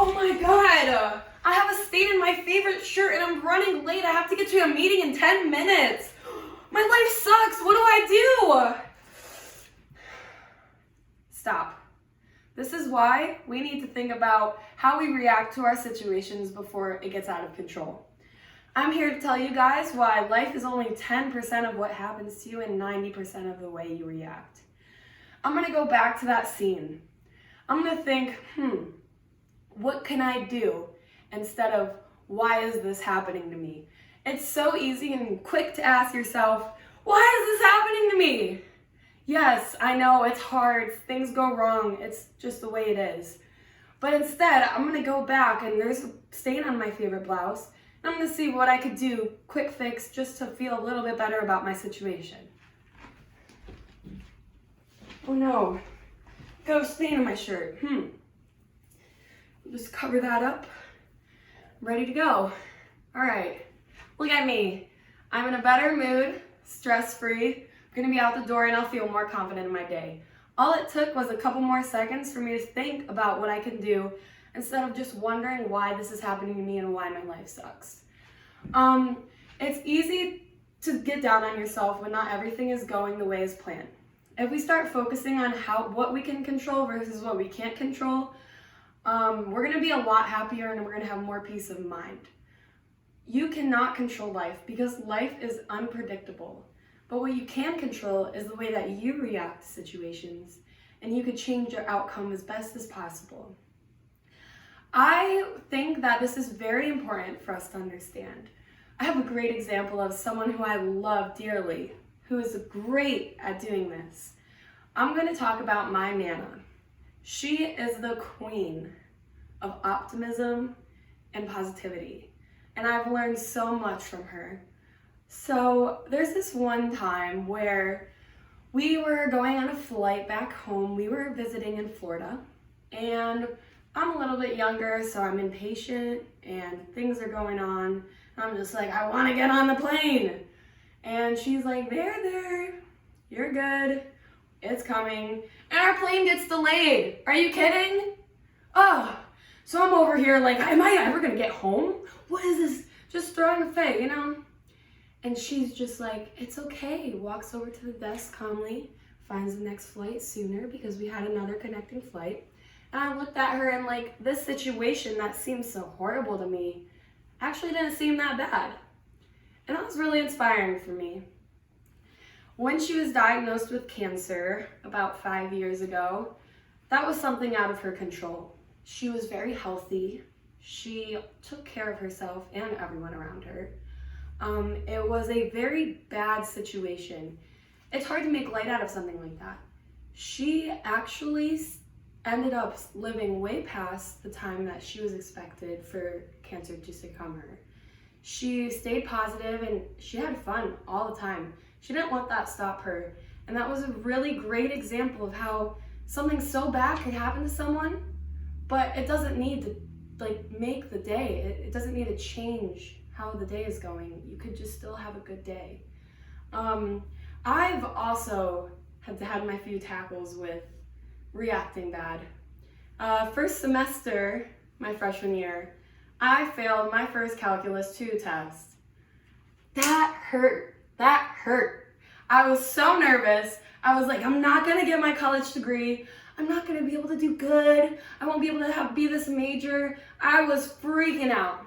Oh my god! I have a stain in my favorite shirt and I'm running late. I have to get to a meeting in 10 minutes. My life sucks. What do I do? Stop. This is why we need to think about how we react to our situations before it gets out of control. I'm here to tell you guys why life is only 10% of what happens to you and 90% of the way you react. I'm going to go back to that scene. I'm going to think, what can I do? Instead of, why is this happening to me? It's so easy and quick to ask yourself, why is this happening to me? Yes, I know it's hard, things go wrong, it's just the way it is. But instead, I'm gonna go back and there's a stain on my favorite blouse, and I'm gonna see what I could do, quick fix, just to feel a little bit better about my situation. Oh no, got a stain on my shirt. Just cover that up. I'm ready to go. All right, look at me. I'm in a better mood, stress-free. I'm gonna be out the door and I'll feel more confident in my day. All it took was a couple more seconds for me to think about what I can do instead of just wondering why this is happening to me and why my life sucks. It's easy to get down on yourself when not everything is going the way as planned. If we start focusing on what we can control versus what we can't control, we're gonna be a lot happier and we're gonna have more peace of mind. You cannot control life because life is unpredictable. But what you can control is the way that you react to situations, and you could change your outcome as best as possible. I think that this is very important for us to understand. I have a great example of someone who I love dearly, who is great at doing this. I'm going to talk about my Nana. She is the queen of optimism and positivity, and I've learned so much from her. So there's this one time where we were going on a flight back home. We were visiting in Florida, and I'm a little bit younger, so I'm impatient and things are going on. I'm just like, I want to get on the plane. And she's like, there, you're good. It's coming. And our plane gets delayed. Are you kidding? Oh, so I'm over here like, am I ever going to get home? What is this? Just throwing a fit, you know? And she's just like, it's okay, walks over to the desk calmly, finds the next flight sooner because we had another connecting flight. And I looked at her and like, this situation that seems so horrible to me actually didn't seem that bad. And that was really inspiring for me. When she was diagnosed with cancer about 5 years ago, that was something out of her control. She was very healthy. She took care of herself and everyone around her. It was a very bad situation. It's hard to make light out of something like that. She actually ended up living way past the time that she was expected for cancer to succumb her. She stayed positive and she had fun all the time. She didn't let that stop her. And that was a really great example of how something so bad could happen to someone, but it doesn't need to make the day. It doesn't need to change how the day is going. You could just still have a good day. I've also had my few tackles with reacting bad. First semester, my freshman year, I failed my first Calculus 2 test. That hurt. I was so nervous. I was like, I'm not gonna get my college degree. I'm not gonna be able to do good. I won't be able to be this major. I was freaking out.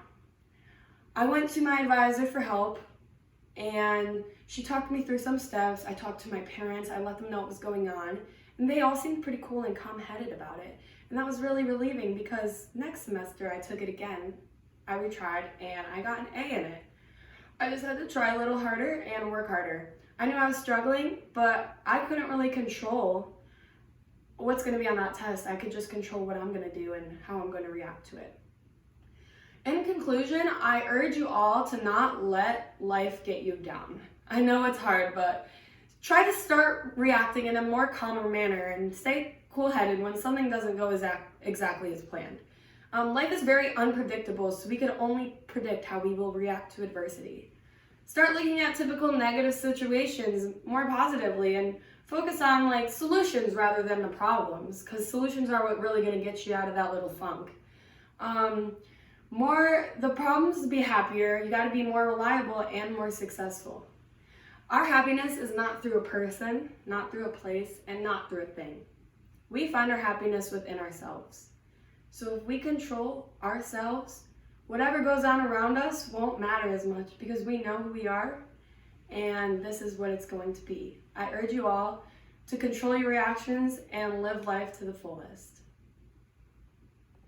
I went to my advisor for help and she talked me through some steps. I talked to my parents, I let them know what was going on, and they all seemed pretty cool and calm-headed about it. And that was really relieving because next semester I took it again. I retried and I got an A in it. I just had to try a little harder and work harder. I knew I was struggling, but I couldn't really control what's going to be on that test. I could just control what I'm going to do and how I'm going to react to it. In conclusion, I urge you all to not let life get you down. I know it's hard, but try to start reacting in a more calmer manner and stay cool-headed when something doesn't go exactly as planned. Life is very unpredictable, so we can only predict how we will react to adversity. Start looking at typical negative situations more positively and focus on solutions rather than the problems, because solutions are what really going to get you out of that little funk. The problems to be happier, you got to be more reliable and more successful. Our happiness is not through a person, not through a place, and not through a thing. We find our happiness within ourselves. So if we control ourselves, whatever goes on around us won't matter as much because we know who we are, and this is what it's going to be. I urge you all to control your reactions and live life to the fullest.